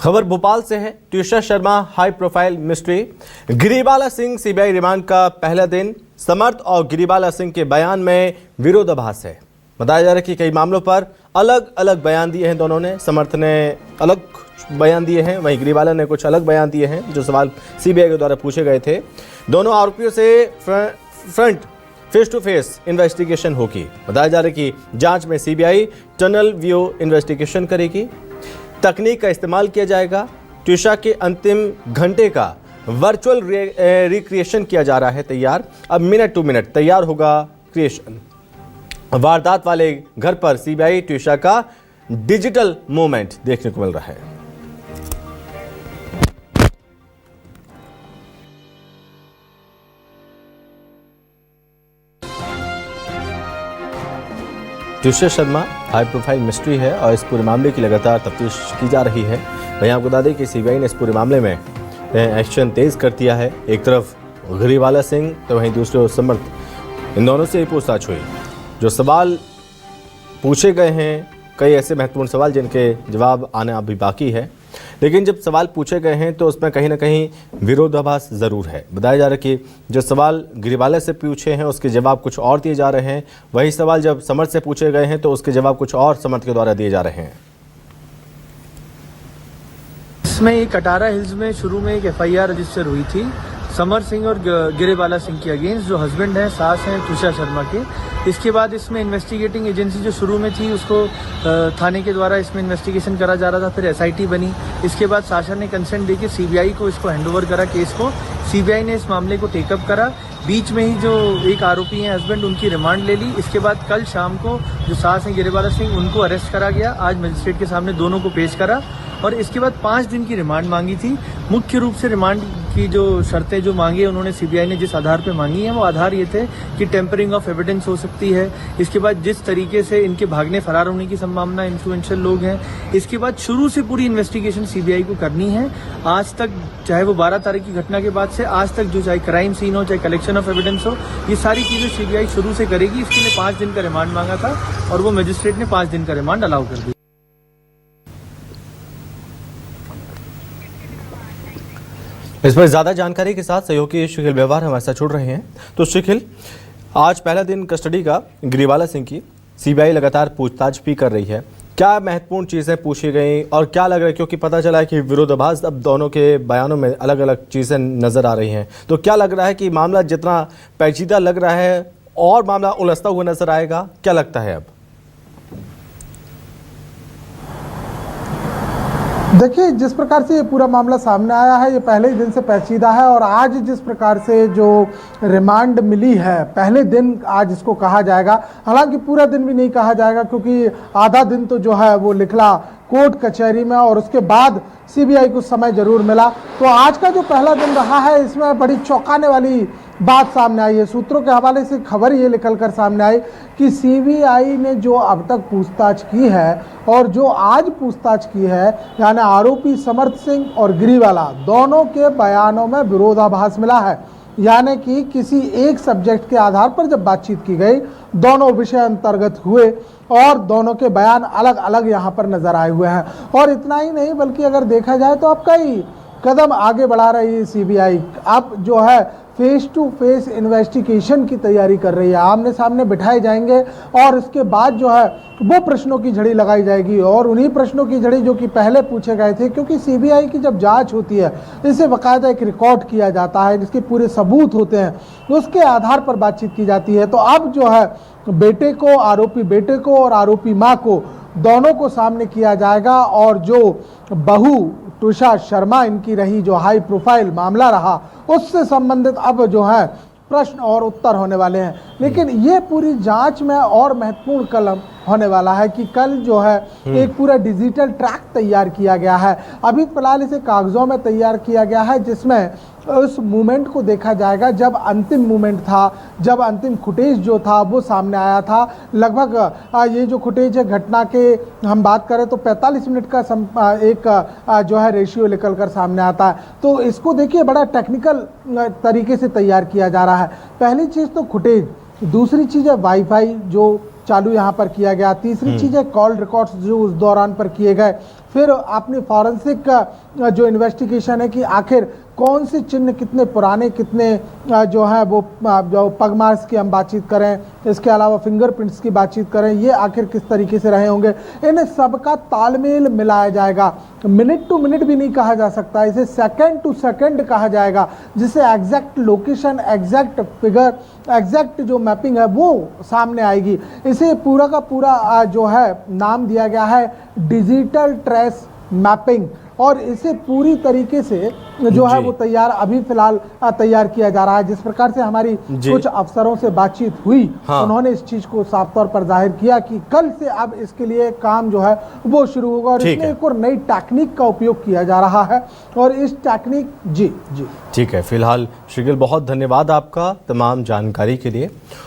खबर भोपाल से है। Twisha Sharma high profile mystery. Giribala Singh CBI remand का पहला दिन। समर्थ और गिरिबाला सिंह के बयान में विरोधाभास है। बताया जा रहा है कि कई मामलों पर अलग अलग बयान दिए हैं दोनों ने। समर्थ ने अलग बयान दिए हैं, वहीं गिरिबाला ने कुछ अलग बयान दिए हैं जो सवाल सीबीआई के द्वारा पूछे गए थे। दोनों आरोपियों से फेस टू फेस इन्वेस्टिगेशन होगी। बताया जा रहा है कि जांच में सीबीआई टनल व्यू इन्वेस्टिगेशन करेगी। तकनीक का इस्तेमाल किया जाएगा। ट्यूषा के अंतिम घंटे का वर्चुअल रिक्रिएशन किया जा रहा है तैयार। अब मिनट टू मिनट तैयार होगा क्रिएशन। वारदात वाले घर पर सीबीआई ट्यूषा का डिजिटल मूवमेंट देखने को मिल रहा है। Twisha Sharma high profile mystery है और इस पूरे मामले की लगातार तफ्तीश की जा रही है। वहीं आपको बता दें कि सीबीआई ने इस पूरे मामले में एक्शन तेज कर दिया है। एक तरफ गिरिबाला सिंह तो वहीं दूसरे ओर समर्थ, इन दोनों से पूछताछ हुई। जो सवाल पूछे गए हैं, कई ऐसे महत्वपूर्ण सवाल जिनके जवाब आना अभी बाकी है, लेकिन जब सवाल पूछे गए हैं तो उसमें कहीं ना कहीं विरोधाभास ज़रूर है। बताया जा रहा है कि जो सवाल गिरिबाला से पूछे हैं उसके जवाब कुछ और दिए जा रहे हैं। वही सवाल जब समर्थ से पूछे गए हैं तो उसके जवाब कुछ और समर्थ के द्वारा दिए जा रहे हैं। इसमें एक कटारा हिल्स में शुरू में एक एफआईआर रजिस्टर हुई थी समर सिंह और गिरिबाला सिंह के अगेंस्ट, जो हस्बैंड हैं, सास हैं ट्यूषा शर्मा के। इसके बाद इसमें इन्वेस्टिगेटिंग एजेंसी जो शुरू में थी उसको थाने के द्वारा इसमें इन्वेस्टिगेशन करा जा रहा था। फिर एसआईटी बनी। इसके बाद शासन ने कंसेंट देके सीबीआई को इसको हैंडओवर करा केस को। सीबीआई ने इस मामले को टेकअप करा। बीच में ही जो एक आरोपी हैं हस्बैंड, उनकी रिमांड ले ली। इसके बाद कल शाम को जो सास हैं गिरिबाला सिंह, उनको अरेस्ट करा गया। आज मजिस्ट्रेट के सामने दोनों को पेश करा और इसके बाद 5 दिन की रिमांड मांगी थी। मुख्य रूप से रिमांड की जो शर्तें जो मांगी उन्होंने सीबीआई ने जिस आधार पे मांगी है वो आधार ये थे कि टेम्परिंग ऑफ एविडेंस हो सकती है। इसके बाद जिस तरीके से इनके भागने फरार होने की संभावना, इन्फ्लुएंशियल लोग हैं। इसके बाद शुरू से पूरी इन्वेस्टिगेशन सीबीआई को करनी है। आज तक, चाहे वो 12 तारीख की घटना के बाद से आज तक, जो चाहे क्राइम सीन हो, चाहे कलेक्शन ऑफ एविडेंस हो, ये सारी चीजें सीबीआई शुरू से करेगी। इसके लिए 5 दिन का रिमांड मांगा था और वो मजिस्ट्रेट ने 5 दिन का रिमांड अलाउ कर दिया। इस पर ज्यादा जानकारी के साथ सहयोगी शिखिल व्यवहार हमारे साथ जुड़ रहे हैं। तो शिखिल, आज पहला दिन कस्टडी का गिरिबाला सिंह की सीबीआई लगातार पूछताछ भी कर रही है। क्या महत्वपूर्ण चीज़ें पूछी गई और क्या लग रहा है, क्योंकि पता चला है कि विरोधाभास अब दोनों के बयानों में अलग अलग चीज़ें नज़र आ रही हैं, तो क्या लग रहा है कि मामला जितना पेचीदा लग रहा है और मामला उलझता हुआ नजर आएगा? क्या लगता है अब? देखिए, जिस प्रकार से ये पूरा मामला सामने आया है, ये पहले ही दिन से पेचीदा है और आज जिस प्रकार से जो रिमांड मिली है, पहले दिन आज इसको कहा जाएगा। हालांकि पूरा दिन भी नहीं कहा जाएगा क्योंकि आधा दिन तो जो है वो निकला कोर्ट कचहरी में और उसके बाद सीबीआई को समय जरूर मिला। तो आज का जो पहला दिन रहा है, इसमें बड़ी चौंकाने वाली बात सामने आई है। सूत्रों के हवाले से खबर ये निकल कर सामने आई कि सीबीआई ने जो अब तक पूछताछ की है और जो आज पूछताछ की है, यानी आरोपी समर्थ सिंह और गिरिबाला दोनों के बयानों में विरोधाभास मिला है। यानी कि किसी एक सब्जेक्ट के आधार पर जब बातचीत की गई, दोनों विषय अंतर्गत हुए और दोनों के बयान अलग अलग यहाँ पर नजर आए हुए हैं। और इतना ही नहीं, बल्कि अगर देखा जाए तो अब कई कदम आगे बढ़ा रही है सीबीआई। अब जो है फेस टू फेस इन्वेस्टिगेशन की तैयारी कर रही है। आमने सामने बिठाए जाएंगे और इसके बाद जो है वो प्रश्नों की झड़ी लगाई जाएगी और उन्हीं प्रश्नों की झड़ी जो कि पहले पूछे गए थे, क्योंकि सीबीआई की जब जांच होती है इसे बाकायदा एक रिकॉर्ड किया जाता है, जिसके पूरे सबूत होते हैं, उसके आधार पर बातचीत की जाती है। तो अब जो है बेटे को, आरोपी बेटे को और आरोपी माँ को, दोनों को सामने किया जाएगा और जो बहू ट्यूषा शर्मा इनकी रही, जो हाई प्रोफाइल मामला रहा, उससे संबंधित अब जो है प्रश्न और उत्तर होने वाले हैं। लेकिन ये पूरी जांच में और महत्वपूर्ण कदम होने वाला है कि कल जो है एक पूरा डिजिटल ट्रैक तैयार किया गया है। अभी फिलहाल इसे कागजों में तैयार किया गया है, जिसमें उस मूवमेंट को देखा जाएगा जब अंतिम मूवमेंट था, जब अंतिम फुटेज जो था वो सामने आया था। लगभग ये जो फुटेज है घटना के हम बात करें तो 45 मिनट का एक जो है रेशियो निकल कर सामने आता है। तो इसको देखिए, बड़ा टेक्निकल तरीके से तैयार किया जा रहा है। पहली चीज़ तो फुटेज, दूसरी चीज़ है वाईफाई जो चालू यहाँ पर किया गया, तीसरी चीज़ है कॉल रिकॉर्ड्स जो उस दौरान पर किए गए, फिर अपनी फॉरेंसिक जो इन्वेस्टिगेशन है कि आखिर कौन से चिन्ह कितने पुराने, कितने जो है वो जो पग मार्क्स की हम बातचीत करें, इसके अलावा फिंगरप्रिंट्स की बातचीत करें, ये आखिर किस तरीके से रहे होंगे, इन सबका तालमेल मिलाया जाएगा। मिनट टू मिनट भी नहीं कहा जा सकता, इसे सेकंड टू सेकंड कहा जाएगा, जिससे exact location, exact figure, exact जो मैपिंग है वो सामने आएगी। इसे पूरा का पूरा जो है नाम दिया गया है डिजिटल ट्रेस मैपिंग, और इसे पूरी तरीके से जो है वो अभी फिलहाल तैयार किया जा रहा है। जिस प्रकार से हमारी कुछ अफसरों से बातचीत हुई, उन्होंने इस चीज को साफ तौर पर जाहिर किया कि कल से अब इसके लिए काम जो है वो शुरू होगा, और इसमें एक और नई टेक्निक का उपयोग किया जा रहा है। और इस टेक्निक जी ठीक है। फिलहाल श्रीगिल, बहुत धन्यवाद आपका तमाम जानकारी के लिए।